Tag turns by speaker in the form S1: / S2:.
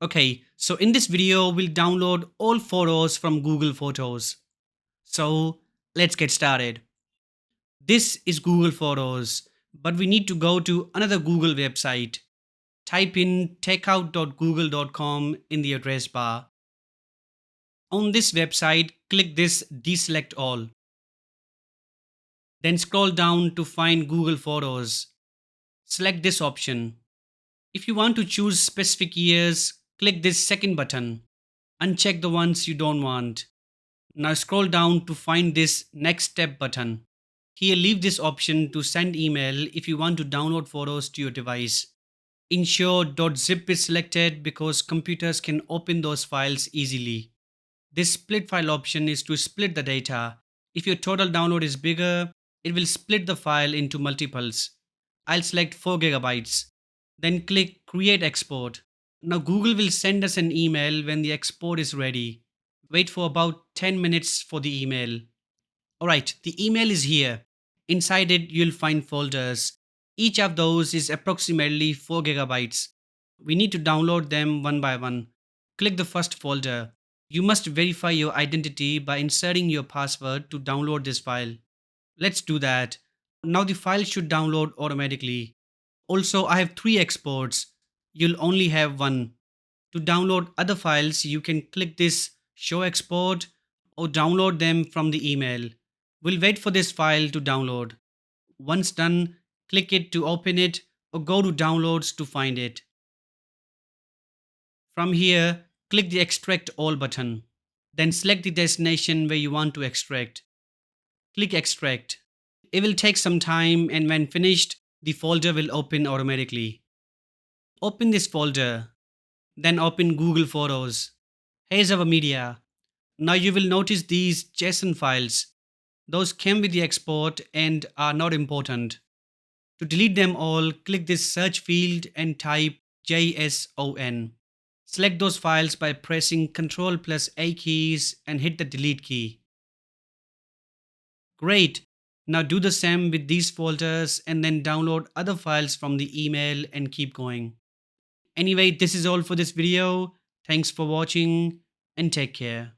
S1: Okay, so in this video, we'll download all photos from Google Photos. So let's get started. This is Google Photos, but we need to go to another Google website. Type in takeout.google.com in the address bar. On this website, click this deselect all. Then scroll down to find Google Photos. Select this option. If you want to choose specific years, click this second button. Uncheck the ones you don't want. Now scroll down to find this next step button. Here leave this option to send email if you want to download photos to your device. Ensure .zip is selected because computers can open those files easily. This split file option is to split the data. If your total download is bigger, it will split the file into multiples. I'll select 4 gigabytes. Then click Create Export. Now Google will send us an email when the export is ready. Wait for about 10 minutes for the email. Alright, the email is here. Inside it, you'll find folders. Each of those is approximately 4 gigabytes. We need to download them one by one. Click the first folder. You must verify your identity by inserting your password to download this file. Let's do that. Now the file should download automatically. Also, I have 3 exports. You'll only have one. To download other files, you can click this Show Export or download them from the email. We'll wait for this file to download. Once done, click it to open it or go to Downloads to find it. From here, click the Extract All button. Then select the destination where you want to extract. Click Extract. It will take some time, and when finished, the folder will open automatically. Open this folder. Then open Google Photos. Here's our media. Now you will notice these JSON files. Those came with the export and are not important. To delete them all, click this search field and type JSON. Select those files by pressing Ctrl plus A keys and hit the delete key. Great! Now do the same with these folders and then download other files from the email and keep going. Anyway, this is all for this video. Thanks for watching and take care.